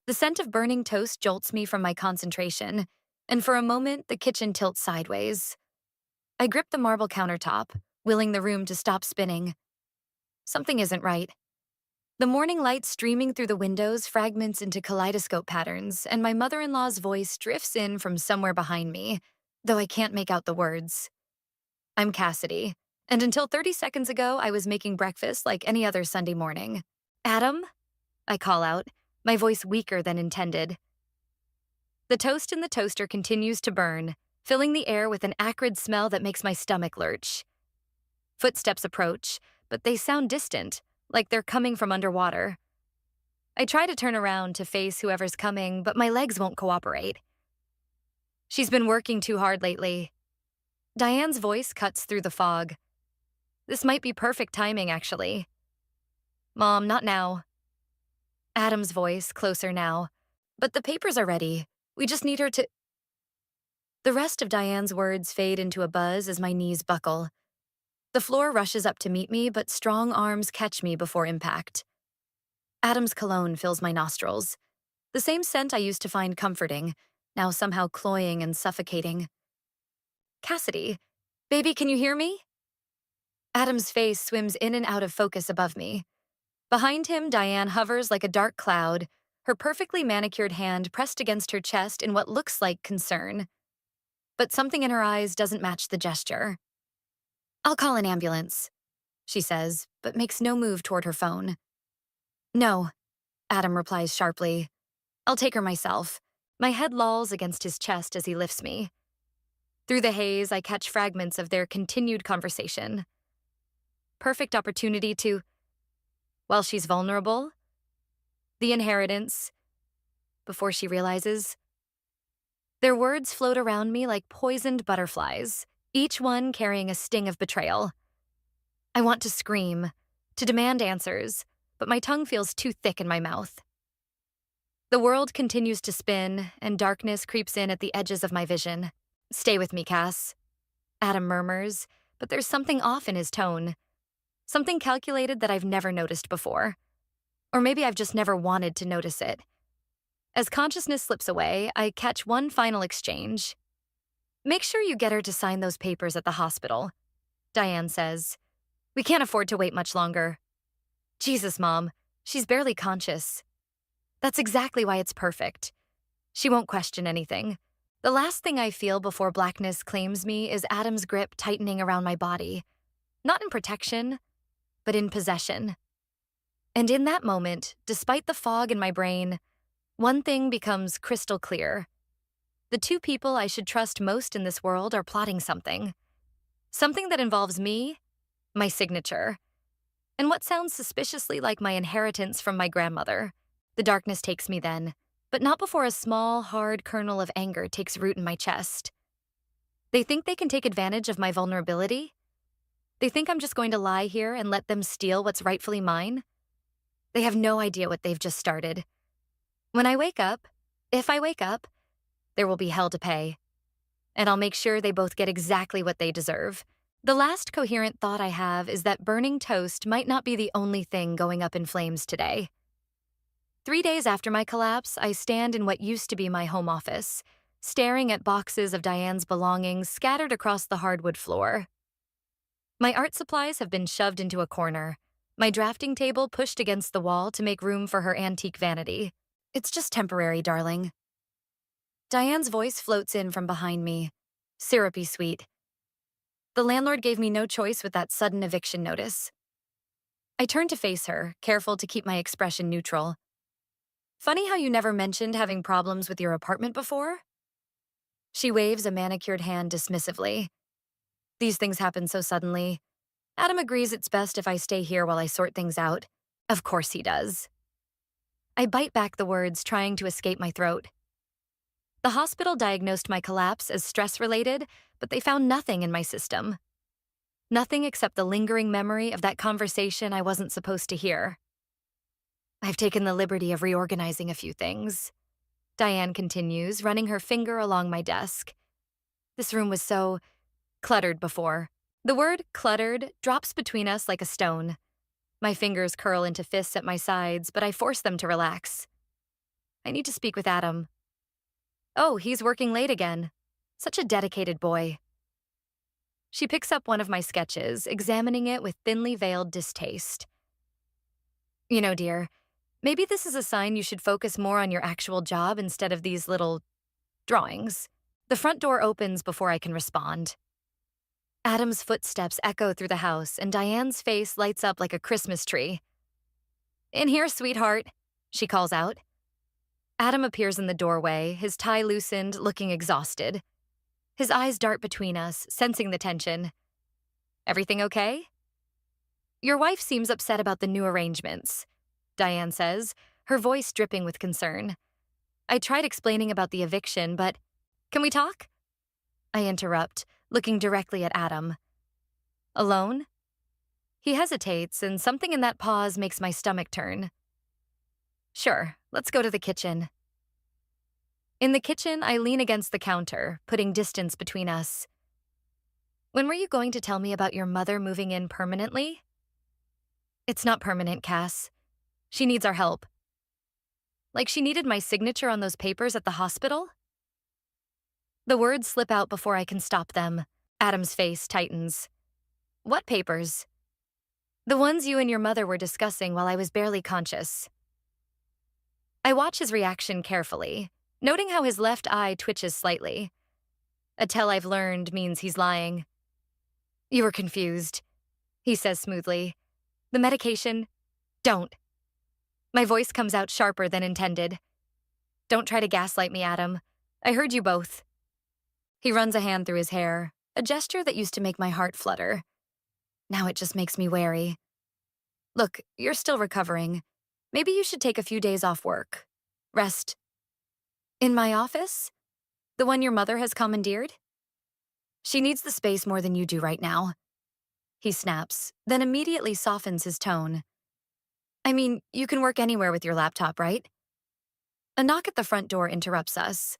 The scent of burning toast jolts me from my concentration, and for a moment, the kitchen tilts sideways. I grip the marble countertop, willing the room to stop spinning. Something isn't right. The morning light streaming through the windows fragments into kaleidoscope patterns, and my mother-in-law's voice drifts in from somewhere behind me, though I can't make out the words. I'm Cassidy, and until 30 seconds ago, I was making breakfast like any other Sunday morning. Adam? I call out, my voice weaker than intended. The toast in the toaster continues to burn, filling the air with an acrid smell that makes my stomach lurch. Footsteps approach, but they sound distant, like they're coming from underwater. I try to turn around to face whoever's coming, but my legs won't cooperate. She's been working too hard lately. Diane's voice cuts through the fog. This might be perfect timing, actually. Mom, not now. Adam's voice, closer now. But the papers are ready. We just need her to... The rest of Diane's words fade into a buzz as my knees buckle. The floor rushes up to meet me, but strong arms catch me before impact. Adam's cologne fills my nostrils. The same scent I used to find comforting, now somehow cloying and suffocating. Cassidy, baby, can you hear me? Adam's face swims in and out of focus above me. Behind him, Diane hovers like a dark cloud, her perfectly manicured hand pressed against her chest in what looks like concern. But something in her eyes doesn't match the gesture. I'll call an ambulance, she says, but makes no move toward her phone. No, Adam replies sharply. I'll take her myself. My head lolls against his chest as he lifts me. Through the haze, I catch fragments of their continued conversation. Perfect opportunity to... While she's vulnerable, the inheritance, before she realizes. Their words float around me like poisoned butterflies, each one carrying a sting of betrayal. I want to scream, to demand answers, but my tongue feels too thick in my mouth. The world continues to spin, and darkness creeps in at the edges of my vision. Stay with me, Cass, Adam murmurs, but there's something off in his tone. Something calculated that I've never noticed before. Or maybe I've just never wanted to notice it. As consciousness slips away, I catch one final exchange. Make sure you get her to sign those papers at the hospital, Diane says. We can't afford to wait much longer. Jesus, Mom, she's barely conscious. That's exactly why it's perfect. She won't question anything. The last thing I feel before blackness claims me is Adam's grip tightening around my body. Not in protection, but in possession. And in that moment, despite the fog in my brain, one thing becomes crystal clear. The two people I should trust most in this world are plotting something. Something that involves me, my signature, and what sounds suspiciously like my inheritance from my grandmother. The darkness takes me then, but not before a small, hard kernel of anger takes root in my chest. They think they can take advantage of my vulnerability? They think I'm just going to lie here and let them steal what's rightfully mine? They have no idea what they've just started. When I wake up, if I wake up, there will be hell to pay. And I'll make sure they both get exactly what they deserve. The last coherent thought I have is that burning toast might not be the only thing going up in flames today. 3 days after my collapse, I stand in what used to be my home office, staring at boxes of Diane's belongings scattered across the hardwood floor. My art supplies have been shoved into a corner, my drafting table pushed against the wall to make room for her antique vanity. It's just temporary, darling. Diane's voice floats in from behind me, syrupy sweet. The landlord gave me no choice with that sudden eviction notice. I turn to face her, careful to keep my expression neutral. Funny how you never mentioned having problems with your apartment before? She waves a manicured hand dismissively. These things happen so suddenly. Adam agrees it's best if I stay here while I sort things out. Of course he does. I bite back the words, trying to escape my throat. The hospital diagnosed my collapse as stress-related, but they found nothing in my system. Nothing except the lingering memory of that conversation I wasn't supposed to hear. I've taken the liberty of reorganizing a few things, Diane continues, running her finger along my desk. This room was so cluttered before. The word cluttered drops between us like a stone. My fingers curl into fists at my sides, but I force them to relax. I need to speak with Adam. Oh, he's working late again. Such a dedicated boy. She picks up one of my sketches, examining it with thinly veiled distaste. You know, dear, maybe this is a sign you should focus more on your actual job instead of these little drawings. The front door opens before I can respond. Adam's footsteps echo through the house, and Diane's face lights up like a Christmas tree. In here, sweetheart, she calls out. Adam appears in the doorway, his tie loosened, looking exhausted. His eyes dart between us, sensing the tension. Everything okay? Your wife seems upset about the new arrangements, Diane says, her voice dripping with concern. I tried explaining about the eviction, but can we talk? I interrupt, looking directly at Adam. Alone? He hesitates, and something in that pause makes my stomach turn. Sure, let's go to the kitchen. In the kitchen, I lean against the counter, putting distance between us. When were you going to tell me about your mother moving in permanently? It's not permanent, Cass. She needs our help. Like she needed my signature on those papers at the hospital? The words slip out before I can stop them. Adam's face tightens. What papers? The ones you and your mother were discussing while I was barely conscious. I watch his reaction carefully, noting how his left eye twitches slightly. A tell I've learned means he's lying. You were confused, he says smoothly. The medication? Don't. My voice comes out sharper than intended. Don't try to gaslight me, Adam. I heard you both. He runs a hand through his hair, a gesture that used to make my heart flutter. Now it just makes me wary. Look, you're still recovering. Maybe you should take a few days off work. Rest. In my office? The one your mother has commandeered? She needs the space more than you do right now. He snaps, then immediately softens his tone. I mean, you can work anywhere with your laptop, right? A knock at the front door interrupts us.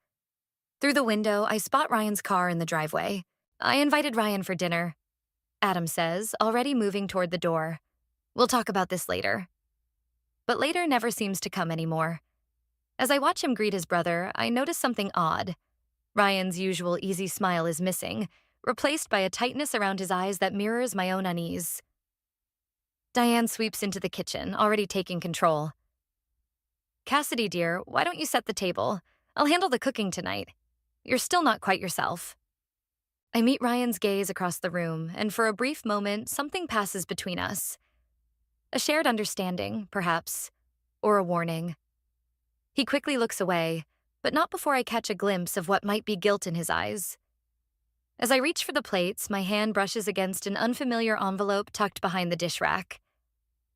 Through the window, I spot Ryan's car in the driveway. I invited Ryan for dinner, Adam says, already moving toward the door. We'll talk about this later. But later never seems to come anymore. As I watch him greet his brother, I notice something odd. Ryan's usual easy smile is missing, replaced by a tightness around his eyes that mirrors my own unease. Diane sweeps into the kitchen, already taking control. Cassidy, dear, why don't you set the table? I'll handle the cooking tonight. You're still not quite yourself. I meet Ryan's gaze across the room, and for a brief moment, something passes between us. A shared understanding, perhaps, or a warning. He quickly looks away, but not before I catch a glimpse of what might be guilt in his eyes. As I reach for the plates, my hand brushes against an unfamiliar envelope tucked behind the dish rack.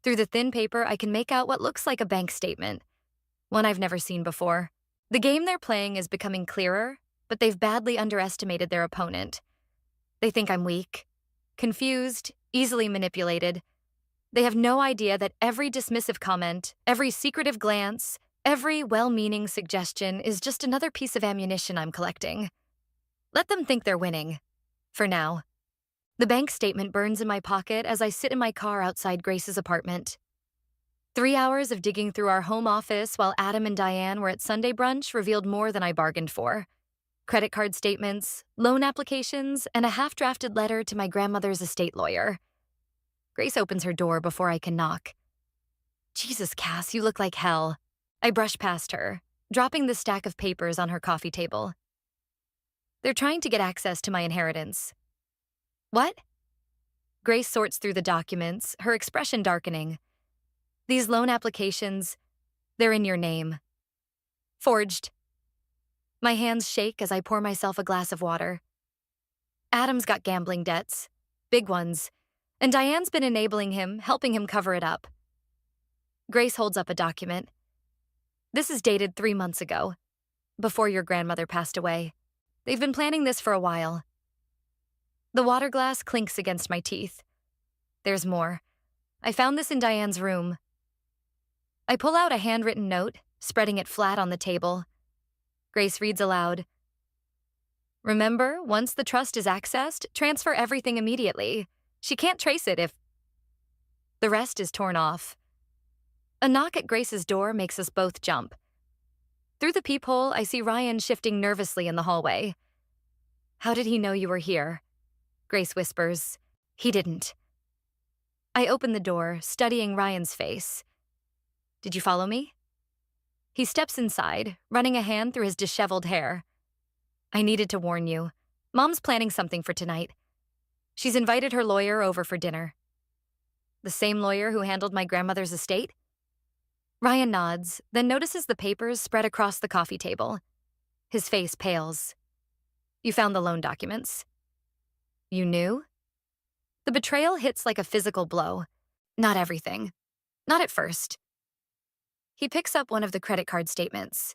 Through the thin paper, I can make out what looks like a bank statement, one I've never seen before. The game they're playing is becoming clearer, but they've badly underestimated their opponent. They think I'm weak, confused, easily manipulated. They have no idea that every dismissive comment, every secretive glance, every well-meaning suggestion is just another piece of ammunition I'm collecting. Let them think they're winning. For now. The bank statement burns in my pocket as I sit in my car outside Grace's apartment. 3 hours of digging through our home office while Adam and Diane were at Sunday brunch revealed more than I bargained for. Credit card statements, loan applications, and a half-drafted letter to my grandmother's estate lawyer. Grace opens her door before I can knock. Jesus, Cass, you look like hell. I brush past her, dropping the stack of papers on her coffee table. They're trying to get access to my inheritance. What? Grace sorts through the documents, her expression darkening. These loan applications, they're in your name. Forged. My hands shake as I pour myself a glass of water. Adam's got gambling debts, big ones, and Diane's been enabling him, helping him cover it up. Grace holds up a document. This is dated 3 months ago, before your grandmother passed away. They've been planning this for a while. The water glass clinks against my teeth. There's more. I found this in Diane's room. I pull out a handwritten note, spreading it flat on the table. Grace reads aloud. Remember, once the trust is accessed, transfer everything immediately. She can't trace it if... The rest is torn off. A knock at Grace's door makes us both jump. Through the peephole, I see Ryan shifting nervously in the hallway. How did he know you were here? Grace whispers. He didn't. I open the door, studying Ryan's face. Did you follow me? He steps inside, running a hand through his disheveled hair. I needed to warn you. Mom's planning something for tonight. She's invited her lawyer over for dinner. The same lawyer who handled my grandmother's estate? Ryan nods, then notices the papers spread across the coffee table. His face pales. You found the loan documents. You knew? The betrayal hits like a physical blow. Not everything. Not at first. He picks up one of the credit card statements.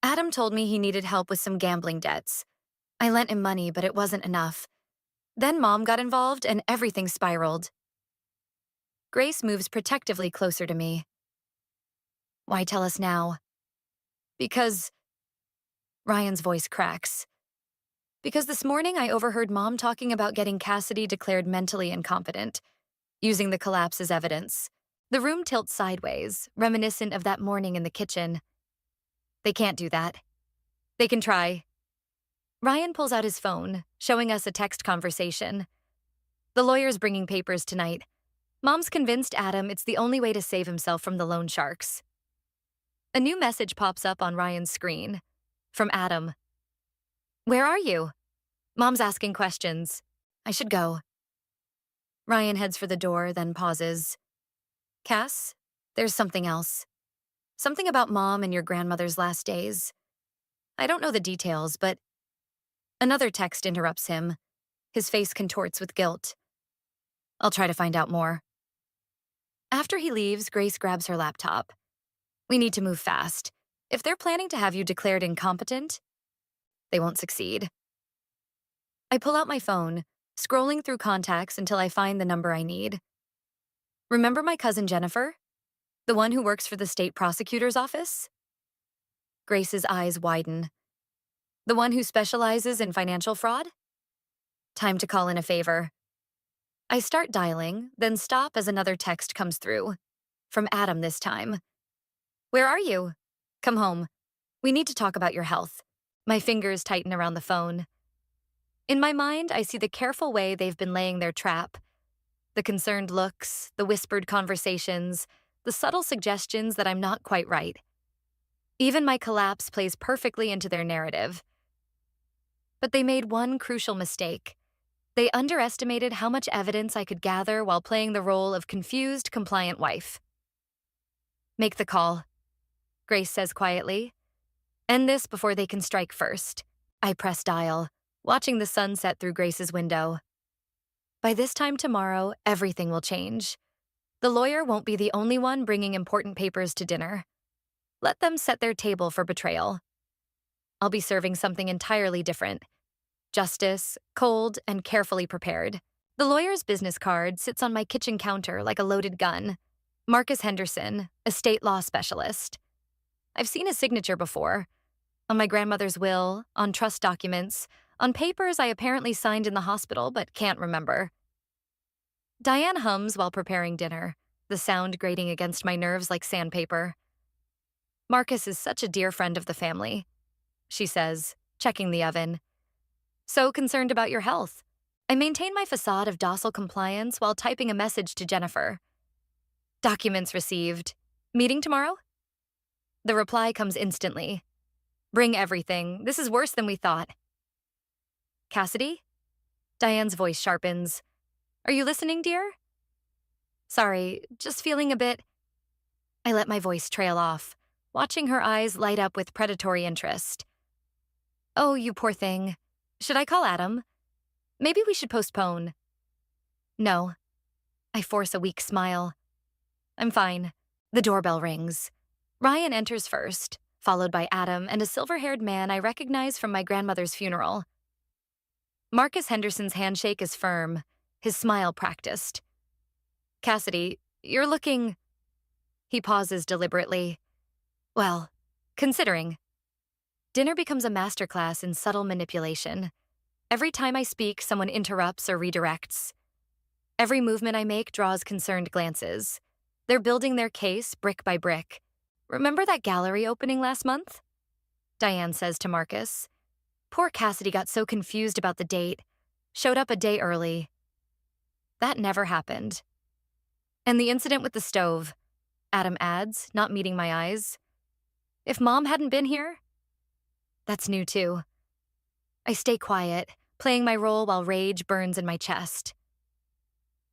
Adam told me he needed help with some gambling debts. I lent him money, but it wasn't enough. Then Mom got involved and everything spiraled. Grace moves protectively closer to me. Why tell us now? Because... Ryan's voice cracks. Because this morning I overheard Mom talking about getting Cassidy declared mentally incompetent, using the collapse as evidence. The room tilts sideways, reminiscent of that morning in the kitchen. They can't do that. They can try. Ryan pulls out his phone, showing us a text conversation. The lawyer's bringing papers tonight. Mom's convinced Adam it's the only way to save himself from the loan sharks. A new message pops up on Ryan's screen. From Adam. Where are you? Mom's asking questions. I should go. Ryan heads for the door, then pauses. Cass, there's something else. Something about Mom and your grandmother's last days. I don't know the details, but... Another text interrupts him. His face contorts with guilt. I'll try to find out more. After he leaves, Grace grabs her laptop. We need to move fast. If they're planning to have you declared incompetent, they won't succeed. I pull out my phone, scrolling through contacts until I find the number I need. Remember my cousin Jennifer? The one who works for the state prosecutor's office? Grace's eyes widen. The one who specializes in financial fraud? Time to call in a favor. I start dialing, then stop as another text comes through. From Adam this time. Where are you? Come home. We need to talk about your health. My fingers tighten around the phone. In my mind, I see the careful way they've been laying their trap. The concerned looks, the whispered conversations, the subtle suggestions that I'm not quite right. Even my collapse plays perfectly into their narrative. But they made one crucial mistake. They underestimated how much evidence I could gather while playing the role of confused, compliant wife. Make the call, Grace says quietly. End this before they can strike first. I press dial, watching the sun set through Grace's window. By this time tomorrow, everything will change. The lawyer won't be the only one bringing important papers to dinner. Let them set their table for betrayal. I'll be serving something entirely different. Justice, cold, and carefully prepared. The lawyer's business card sits on my kitchen counter like a loaded gun. Marcus Henderson, estate law specialist. I've seen his signature before. On my grandmother's will, on trust documents, on papers I apparently signed in the hospital but can't remember. Diane hums while preparing dinner, the sound grating against my nerves like sandpaper. Marcus is such a dear friend of the family, she says, checking the oven. So concerned about your health. I maintain my facade of docile compliance while typing a message to Jennifer. Documents received. Meeting tomorrow? The reply comes instantly. Bring everything. This is worse than we thought. Cassidy? Diane's voice sharpens. Are you listening, dear? Sorry, just feeling a bit... I let my voice trail off, watching her eyes light up with predatory interest. Oh, you poor thing. Should I call Adam? Maybe we should postpone. No. I force a weak smile. I'm fine. The doorbell rings. Ryan enters first, followed by Adam and a silver-haired man I recognize from my grandmother's funeral. Marcus Henderson's handshake is firm, his smile practiced. Cassidy, you're looking... He pauses deliberately. Well, considering. Dinner becomes a masterclass in subtle manipulation. Every time I speak, someone interrupts or redirects. Every movement I make draws concerned glances. They're building their case brick by brick. Remember that gallery opening last month? Diane says to Marcus. Poor Cassidy got so confused about the date. Showed up a day early. That never happened. And the incident with the stove, Adam adds, not meeting my eyes. If Mom hadn't been here? That's new too. I stay quiet, playing my role while rage burns in my chest.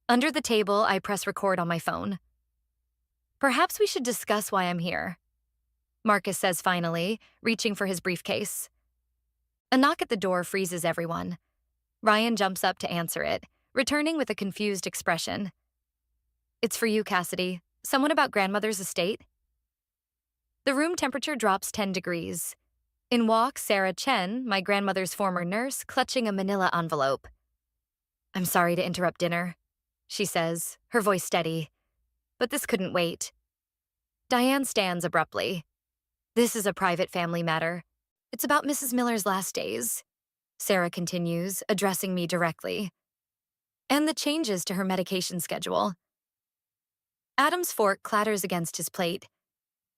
Under the table, I press record on my phone. Perhaps we should discuss why I'm here, Marcus says finally, reaching for his briefcase. A knock at the door freezes everyone. Ryan jumps up to answer it, returning with a confused expression. It's for you, Cassidy. Someone about grandmother's estate? The room temperature drops 10 degrees. In walks Sarah Chen, my grandmother's former nurse, clutching a manila envelope. I'm sorry to interrupt dinner, she says, her voice steady. But this couldn't wait. Diane stands abruptly. This is a private family matter. It's about Mrs. Miller's last days, Sarah continues, addressing me directly. And the changes to her medication schedule. Adam's fork clatters against his plate.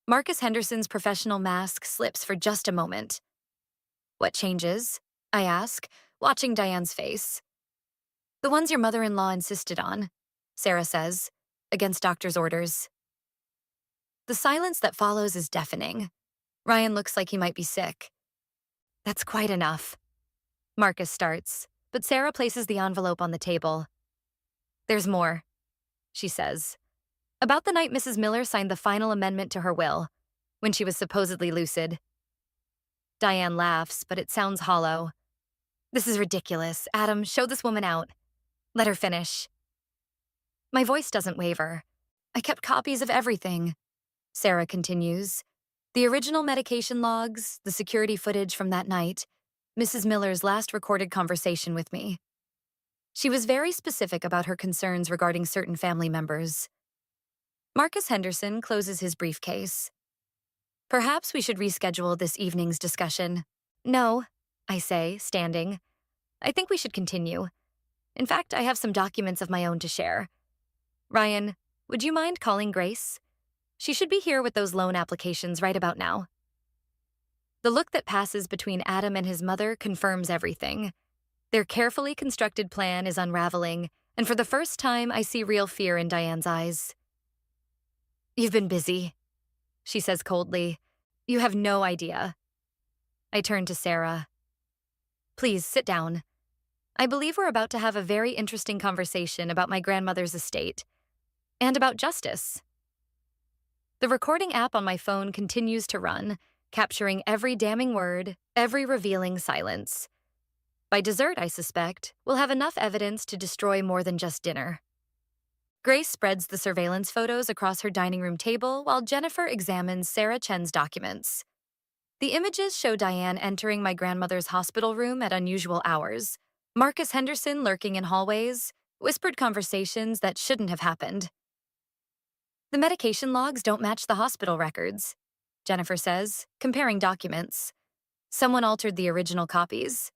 Marcus Henderson's professional mask slips for just a moment. What changes? I ask, watching Diane's face. The ones your mother-in-law insisted on, Sarah says, against doctor's orders. The silence that follows is deafening. Ryan looks like he might be sick. That's quite enough. Marcus starts, but Sarah places the envelope on the table. There's more, she says. About the night Mrs. Miller signed the final amendment to her will, when she was supposedly lucid. Diane laughs, but it sounds hollow. This is ridiculous. Adam, show this woman out. Let her finish. My voice doesn't waver. I kept copies of everything, Sarah continues. The original medication logs, the security footage from that night, Mrs. Miller's last recorded conversation with me. She was very specific about her concerns regarding certain family members. Marcus Henderson closes his briefcase. Perhaps we should reschedule this evening's discussion. No, I say, standing. I think we should continue. In fact, I have some documents of my own to share. Ryan, would you mind calling Grace? She should be here with those loan applications right about now. The look that passes between Adam and his mother confirms everything. Their carefully constructed plan is unraveling, and for the first time, I see real fear in Diane's eyes. You've been busy, she says coldly. You have no idea. I turn to Sarah. Please, sit down. I believe we're about to have a very interesting conversation about my grandmother's estate. And about justice. The recording app on my phone continues to run, capturing every damning word, every revealing silence. By dessert, I suspect, we'll have enough evidence to destroy more than just dinner. Grace spreads the surveillance photos across her dining room table while Jennifer examines Sarah Chen's documents. The images show Diane entering my grandmother's hospital room at unusual hours, Marcus Henderson lurking in hallways, whispered conversations that shouldn't have happened. The medication logs don't match the hospital records, Jennifer says, comparing documents. Someone altered the original copies.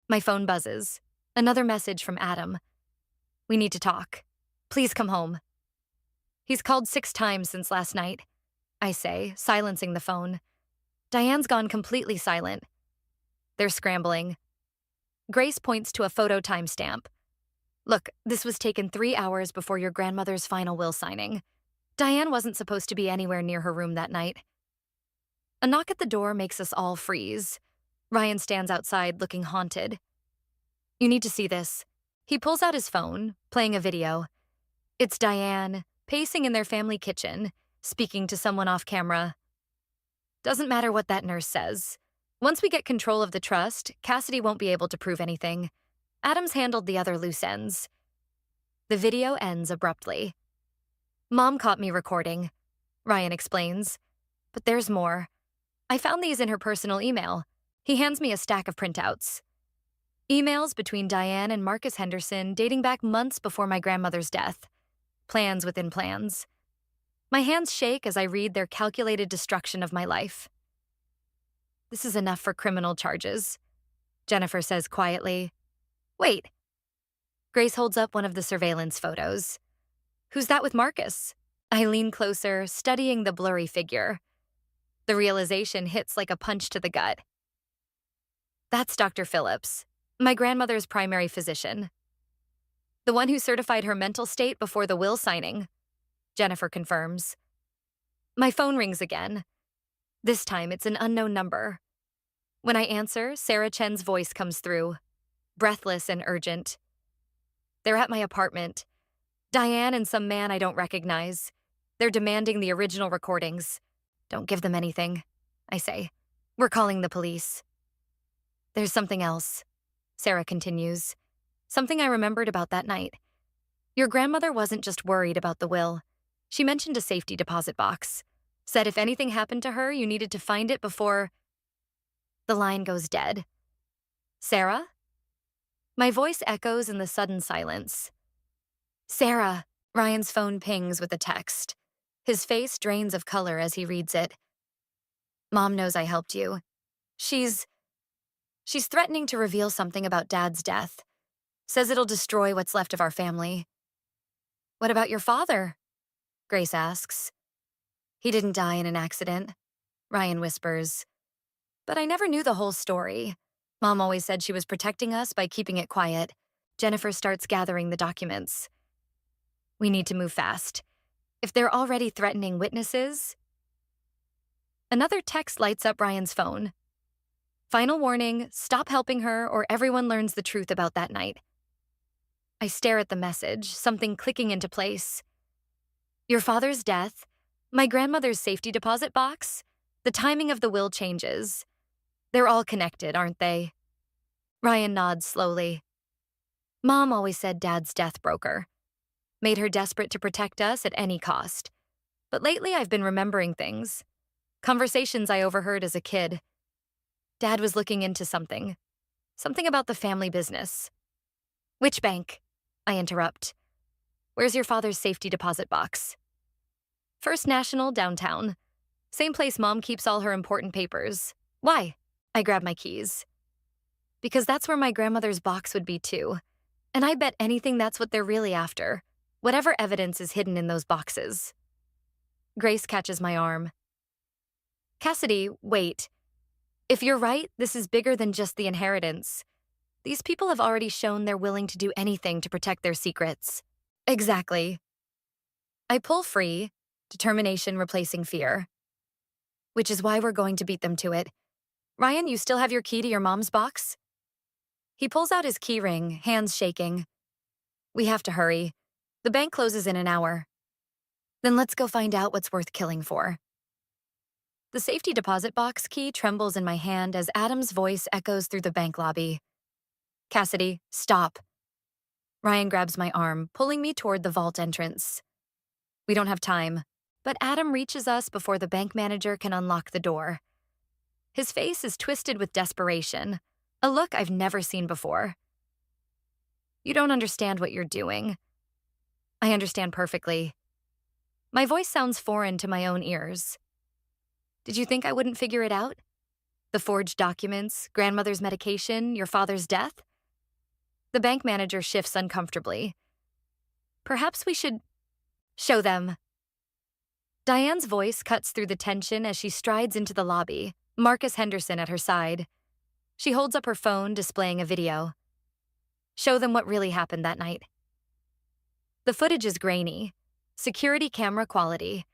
My phone buzzes. Another message from Adam. We need to talk. Please come home. He's called 6 times since last night, I say, silencing the phone. Diane's gone completely silent. They're scrambling. Grace points to a photo timestamp. Look, this was taken 3 hours before your grandmother's final will signing. Diane wasn't supposed to be anywhere near her room that night. A knock at the door makes us all freeze. Ryan stands outside looking haunted. You need to see this. He pulls out his phone, playing a video. It's Diane, pacing in their family kitchen, speaking to someone off camera. Doesn't matter what that nurse says. Once we get control of the trust, Cassidy won't be able to prove anything. Adam's handled the other loose ends. The video ends abruptly. Mom caught me recording, Ryan explains. But there's more. I found these in her personal email. He hands me a stack of printouts. Emails between Diane and Marcus Henderson dating back months before my grandmother's death. Plans within plans. My hands shake as I read their calculated destruction of my life. This is enough for criminal charges, Jennifer says quietly. Wait. Grace holds up one of the surveillance photos. Who's that with Marcus? I lean closer, studying the blurry figure. The realization hits like a punch to the gut. That's Dr. Phillips, my grandmother's primary physician. The one who certified her mental state before the will signing, Jennifer confirms. My phone rings again. This time it's an unknown number. When I answer, Sarah Chen's voice comes through, breathless and urgent. They're at my apartment. Diane and some man I don't recognize. They're demanding the original recordings. Don't give them anything, I say. We're calling the police. There's something else, Sarah continues. Something I remembered about that night. Your grandmother wasn't just worried about the will. She mentioned a safety deposit box. Said if anything happened to her, you needed to find it before... The line goes dead. Sarah? My voice echoes in the sudden silence. Sarah! Ryan's phone pings with a text. His face drains of color as he reads it. Mom knows I helped you. She's threatening to reveal something about Dad's death. Says it'll destroy what's left of our family. What about your father? Grace asks. He didn't die in an accident, Ryan whispers. But I never knew the whole story. Mom always said she was protecting us by keeping it quiet. Jennifer starts gathering the documents. We need to move fast. If they're already threatening witnesses... Another text lights up Ryan's phone. Final warning, stop helping her or everyone learns the truth about that night. I stare at the message, something clicking into place. Your father's death, my grandmother's safety deposit box, the timing of the will changes. They're all connected, aren't they? Ryan nods slowly. Mom always said Dad's death broke her. Made her desperate to protect us at any cost. But lately I've been remembering things. Conversations I overheard as a kid. Dad was looking into something. Something about the family business. Which bank? I interrupt. Where's your father's safety deposit box? First National, downtown. Same place Mom keeps all her important papers. Why? I grab my keys. Because that's where my grandmother's box would be too. And I bet anything that's what they're really after. Whatever evidence is hidden in those boxes. Grace catches my arm. Cassidy, wait. If you're right, this is bigger than just the inheritance. These people have already shown they're willing to do anything to protect their secrets. Exactly. I pull free, determination replacing fear. Which is why we're going to beat them to it. Ryan, you still have your key to your mom's box? He pulls out his key ring, hands shaking. We have to hurry. The bank closes in an hour. Then let's go find out what's worth killing for. The safety deposit box key trembles in my hand as Adam's voice echoes through the bank lobby. Cassidy, stop. Ryan grabs my arm, pulling me toward the vault entrance. We don't have time, but Adam reaches us before the bank manager can unlock the door. His face is twisted with desperation, a look I've never seen before. You don't understand what you're doing. I understand perfectly. My voice sounds foreign to my own ears. Did you think I wouldn't figure it out? The forged documents, grandmother's medication, your father's death? The bank manager shifts uncomfortably. Perhaps we should show them. Diane's voice cuts through the tension as she strides into the lobby, Marcus Henderson at her side. She holds up her phone, displaying a video. Show them what really happened that night. The footage is grainy, security camera quality.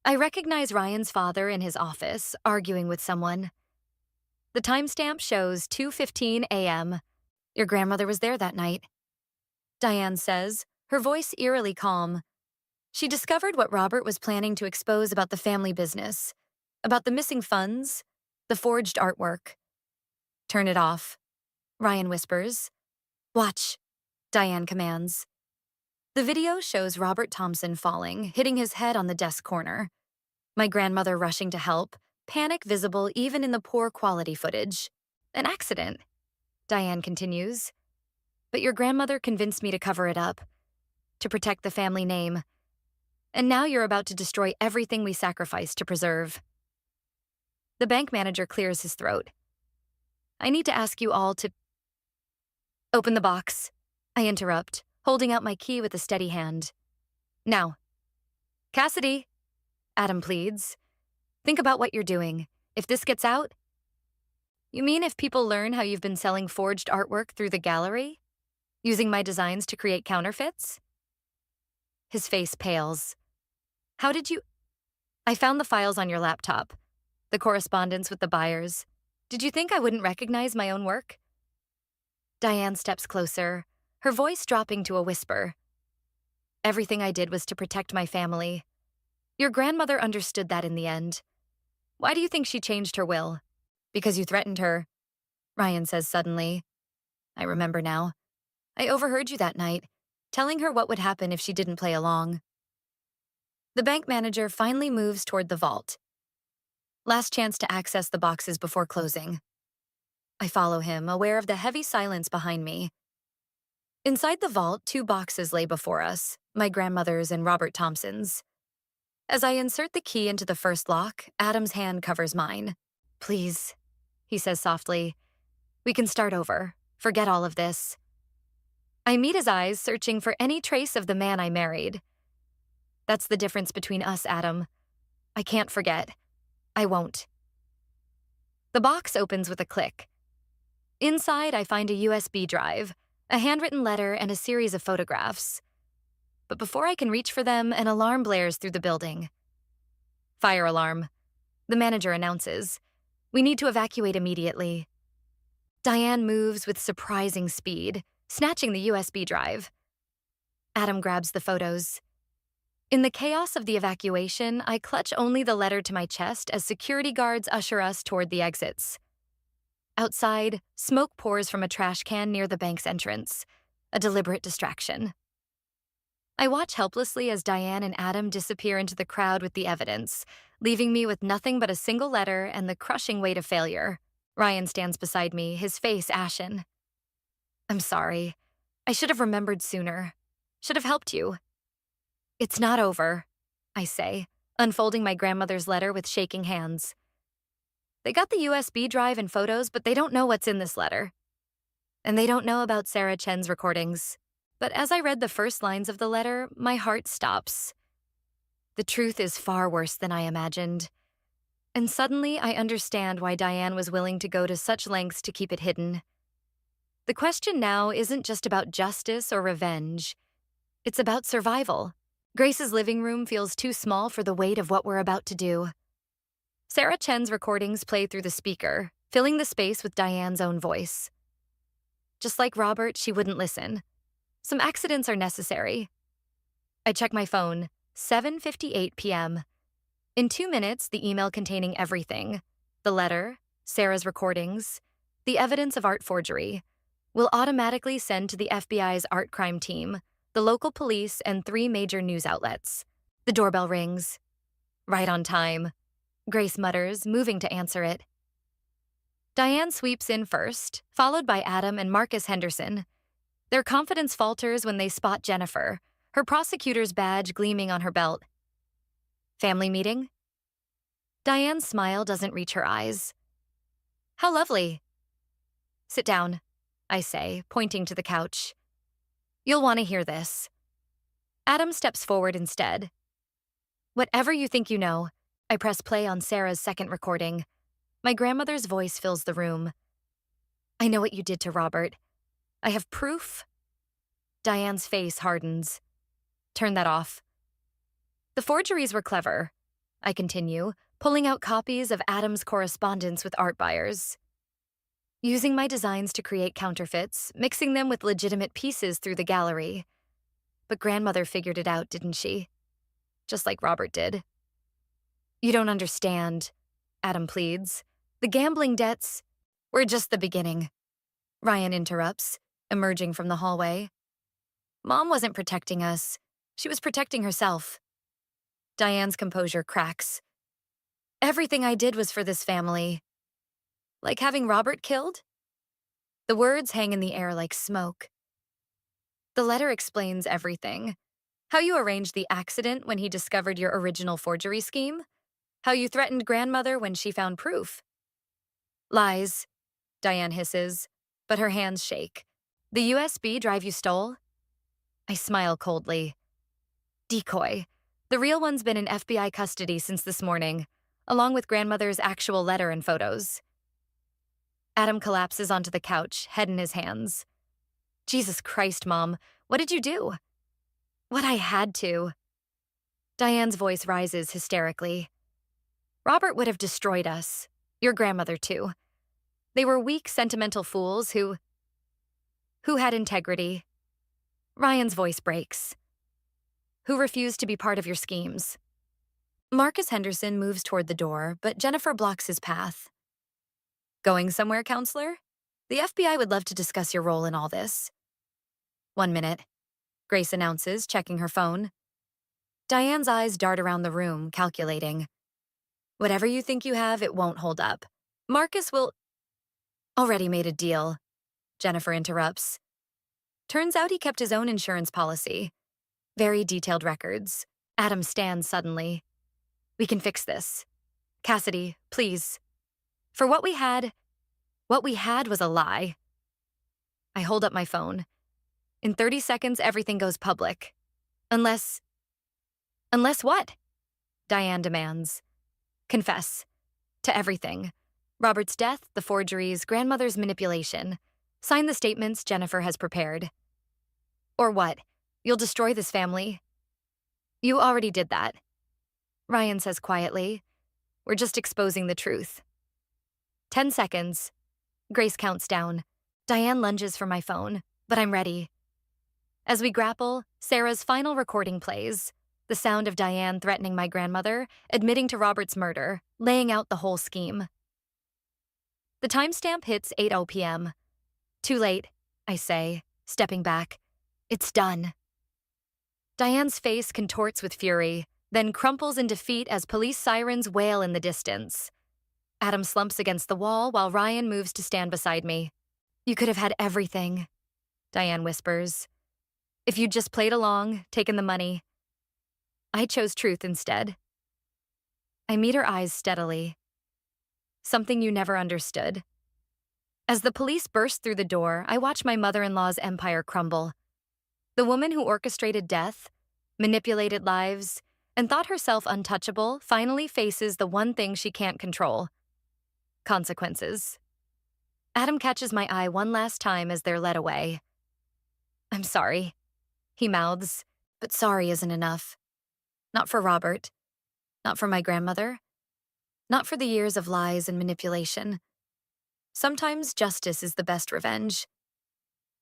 I recognize Ryan's father in his office, arguing with someone. The timestamp shows 2:15 a.m. Your grandmother was there that night. Diane says, her voice eerily calm. She discovered what Robert was planning to expose about the family business, about the missing funds, the forged artwork. Turn it off, Ryan whispers. Watch, Diane commands. The video shows Robert Thompson falling, hitting his head on the desk corner. My grandmother rushing to help, panic visible even in the poor quality footage. An accident, Diane continues. But your grandmother convinced me to cover it up, to protect the family name. And now you're about to destroy everything we sacrificed to preserve. The bank manager clears his throat. I need to ask you all to... Open the box, I interrupt, holding out my key with a steady hand. Now. Cassidy, Adam pleads. Think about what you're doing. If this gets out, you mean if people learn how you've been selling forged artwork through the gallery? Using my designs to create counterfeits? His face pales. How did you? I found the files on your laptop, the correspondence with the buyers. Did you think I wouldn't recognize my own work? Diane steps closer, her voice dropping to a whisper. Everything I did was to protect my family. Your grandmother understood that in the end. Why do you think she changed her will? Because you threatened her, Ryan says suddenly. I remember now. I overheard you that night, telling her what would happen if she didn't play along. The bank manager finally moves toward the vault. Last chance to access the boxes before closing. I follow him, aware of the heavy silence behind me. Inside the vault, 2 boxes lay before us, my grandmother's and Robert Thompson's. As I insert the key into the first lock, Adam's hand covers mine. Please, he says softly. We can start over. Forget all of this. I meet his eyes, searching for any trace of the man I married. That's the difference between us, Adam. I can't forget. I won't. The box opens with a click. Inside, I find a USB drive, a handwritten letter, and a series of photographs. But before I can reach for them, an alarm blares through the building. Fire alarm. The manager announces. We need to evacuate immediately. Diane moves with surprising speed, snatching the USB drive. Adam grabs the photos. In the chaos of the evacuation, I clutch only the letter to my chest as security guards usher us toward the exits. Outside, smoke pours from a trash can near the bank's entrance, a deliberate distraction. I watch helplessly as Diane and Adam disappear into the crowd with the evidence, leaving me with nothing but a single letter and the crushing weight of failure. Ryan stands beside me, his face ashen. I'm sorry. I should have remembered sooner. Should have helped you. It's not over, I say, unfolding my grandmother's letter with shaking hands. They got the USB drive and photos, but they don't know what's in this letter. And they don't know about Sarah Chen's recordings. But as I read the first lines of the letter, my heart stops. The truth is far worse than I imagined. And suddenly I understand why Diane was willing to go to such lengths to keep it hidden. The question now isn't just about justice or revenge. It's about survival. Grace's living room feels too small for the weight of what we're about to do. Sarah Chen's recordings play through the speaker, filling the space with Diane's own voice. Just like Robert, she wouldn't listen. Some accidents are necessary. I check my phone, 7:58 p.m. In 2 minutes, the email containing everything, the letter, Sarah's recordings, the evidence of art forgery, will automatically send to the FBI's art crime team, the local police, and 3 major news outlets. The doorbell rings. Right on time. Grace mutters, moving to answer it. Diane sweeps in first, followed by Adam and Marcus Henderson. Their confidence falters when they spot Jennifer, her prosecutor's badge gleaming on her belt. Family meeting? Diane's smile doesn't reach her eyes. How lovely. Sit down, I say, pointing to the couch. You'll want to hear this. Adam steps forward instead. Whatever you think you know, I press play on Sarah's second recording. My grandmother's voice fills the room. I know what you did to Robert. I have proof. Diane's face hardens. Turn that off. The forgeries were clever, I continue, pulling out copies of Adam's correspondence with art buyers. Using my designs to create counterfeits, mixing them with legitimate pieces through the gallery. But grandmother figured it out, didn't she? Just like Robert did. You don't understand, Adam pleads. The gambling debts were just the beginning. Ryan interrupts, emerging from the hallway. Mom wasn't protecting us. She was protecting herself. Diane's composure cracks. Everything I did was for this family. Like having Robert killed? The words hang in the air like smoke. The letter explains everything. How you arranged the accident when he discovered your original forgery scheme. How you threatened grandmother when she found proof. Lies, Diane hisses, but her hands shake. The USB drive you stole? I smile coldly. Decoy. The real one's been in FBI custody since this morning. along with grandmother's actual letter and photos. Adam collapses onto the couch, head in his hands. Jesus Christ, Mom, what did you do? What I had to. Diane's voice rises hysterically. Robert would have destroyed us. Your grandmother, too. They were weak, sentimental fools who had integrity. Ryan's voice breaks. Who refused to be part of your schemes. Marcus Henderson moves toward the door, but Jennifer blocks his path. Going somewhere, counselor? The FBI would love to discuss your role in all this. 1 minute, Grace announces, checking her phone. Diane's eyes dart around the room, calculating. Whatever you think you have, it won't hold up. Marcus will... Already made a deal, Jennifer interrupts. Turns out he kept his own insurance policy. Very detailed records. Adam stands suddenly. We can fix this. Cassidy, please. For what we had was a lie. I hold up my phone. In 30 seconds, everything goes public. Unless what? Diane demands. Confess. To everything. Robert's death, the forgeries, grandmother's manipulation. Sign the statements Jennifer has prepared. Or what? You'll destroy this family? You already did that. Ryan says quietly. We're just exposing the truth. 10 seconds. Grace counts down. Diane lunges for my phone, but I'm ready. As we grapple, Sarah's final recording plays. The sound of Diane threatening my grandmother, admitting to Robert's murder, laying out the whole scheme. The timestamp hits 8:00 p.m. Too late, I say, stepping back. It's done. Diane's face contorts with fury, then crumples in defeat as police sirens wail in the distance. Adam slumps against the wall while Ryan moves to stand beside me. You could have had everything, Diane whispers. If you'd just played along, taken the money. I chose truth instead. I meet her eyes steadily. Something you never understood. As the police burst through the door, I watch my mother-in-law's empire crumble. The woman who orchestrated death, manipulated lives, and thought herself untouchable finally faces the one thing she can't control. Consequences. Adam catches my eye one last time as they're led away. I'm sorry, he mouths, but sorry isn't enough. Not for Robert. Not for my grandmother. Not for the years of lies and manipulation. Sometimes justice is the best revenge.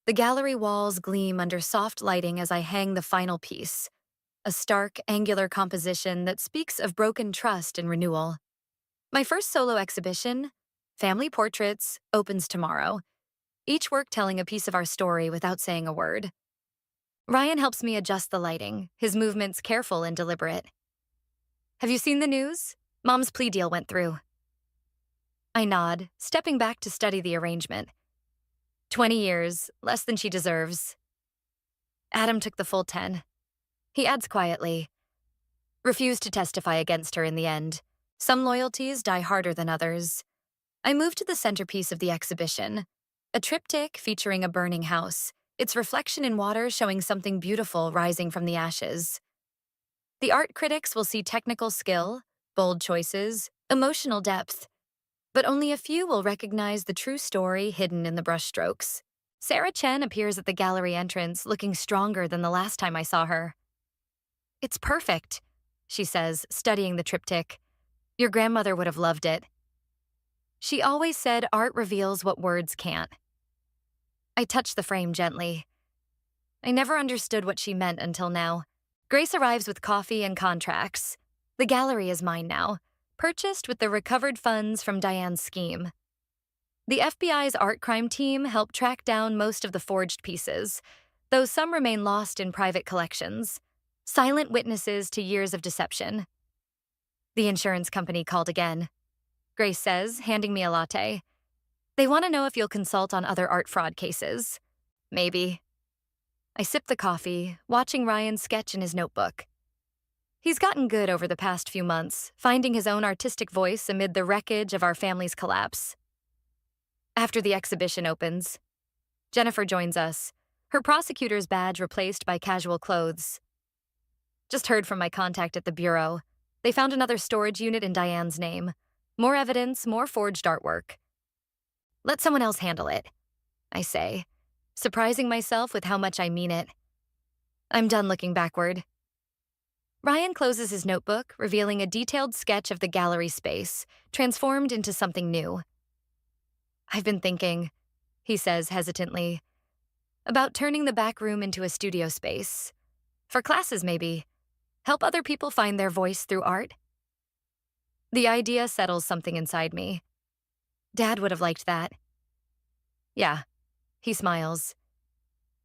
The gallery walls gleam under soft lighting as I hang the final piece, a stark, angular composition that speaks of broken trust and renewal. My first solo exhibition, Family Portraits, opens tomorrow, each work telling a piece of our story without saying a word. Ryan helps me adjust the lighting, his movements careful and deliberate. Have you seen the news? Mom's plea deal went through. I nod, stepping back to study the arrangement. 20 years, less than she deserves. Adam took the full 10. He adds quietly. Refused to testify against her in the end. Some loyalties die harder than others. I move to the centerpiece of the exhibition, a triptych featuring a burning house, its reflection in water showing something beautiful rising from the ashes. The art critics will see technical skill, bold choices, emotional depth, but only a few will recognize the true story hidden in the brushstrokes. Sarah Chen appears at the gallery entrance looking stronger than the last time I saw her. It's perfect, she says, studying the triptych. Your grandmother would have loved it. She always said art reveals what words can't. I touch the frame gently. I never understood what she meant until now. Grace arrives with coffee and contracts. The gallery is mine now, purchased with the recovered funds from Diane's scheme. The FBI's art crime team helped track down most of the forged pieces, though some remain lost in private collections. Silent witnesses to years of deception. The insurance company called again. Grace says, handing me a latte. They want to know if you'll consult on other art fraud cases. Maybe. I sip the coffee, watching Ryan sketch in his notebook. He's gotten good over the past few months, finding his own artistic voice amid the wreckage of our family's collapse. After the exhibition opens, Jennifer joins us, her prosecutor's badge replaced by casual clothes. Just heard from my contact at the bureau. They found another storage unit in Diane's name. More evidence, more forged artwork. Let someone else handle it, I say, surprising myself with how much I mean it. I'm done looking backward. Ryan closes his notebook, revealing a detailed sketch of the gallery space, transformed into something new. I've been thinking, he says hesitantly, about turning the back room into a studio space. For classes, maybe. Help other people find their voice through art. The idea settles something inside me. Dad would have liked that. Yeah, he smiles.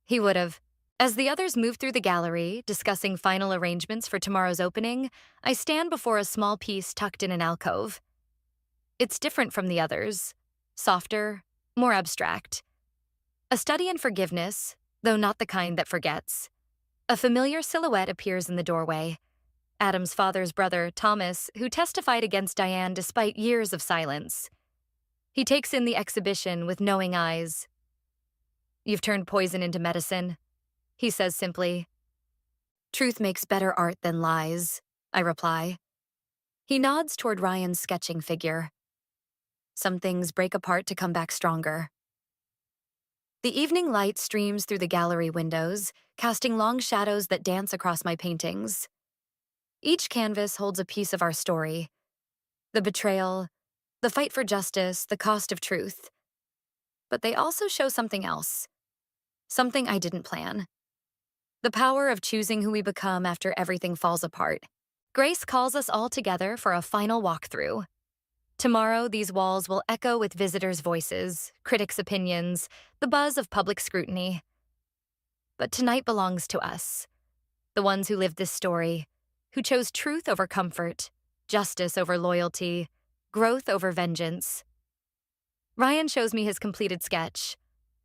He would have. As the others move through the gallery, discussing final arrangements for tomorrow's opening, I stand before a small piece tucked in an alcove. It's different from the others, softer, more abstract. A study in forgiveness, though not the kind that forgets. A familiar silhouette appears in the doorway. Adam's father's brother, Thomas, who testified against Diane despite years of silence. He takes in the exhibition with knowing eyes. You've turned poison into medicine, he says simply. Truth makes better art than lies, I reply. He nods toward Ryan's sketching figure. Some things break apart to come back stronger. The evening light streams through the gallery windows, casting long shadows that dance across my paintings. Each canvas holds a piece of our story. The betrayal, the fight for justice, the cost of truth. But they also show something else. Something I didn't plan. The power of choosing who we become after everything falls apart. Grace calls us all together for a final walkthrough. Tomorrow, these walls will echo with visitors' voices, critics' opinions, the buzz of public scrutiny. But tonight belongs to us, the ones who lived this story, who chose truth over comfort, justice over loyalty, growth over vengeance. Ryan shows me his completed sketch.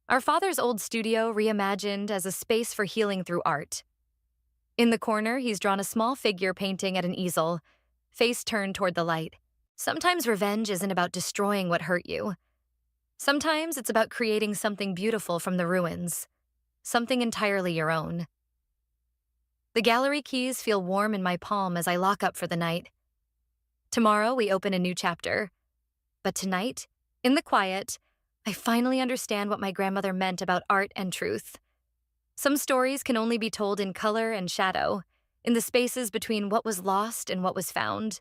Our father's old studio reimagined as a space for healing through art. In the corner, he's drawn a small figure painting at an easel, face turned toward the light. Sometimes revenge isn't about destroying what hurt you. Sometimes it's about creating something beautiful from the ruins, something entirely your own. The gallery keys feel warm in my palm as I lock up for the night. Tomorrow, we open a new chapter. But tonight, in the quiet, I finally understand what my grandmother meant about art and truth. Some stories can only be told in color and shadow, in the spaces between what was lost and what was found.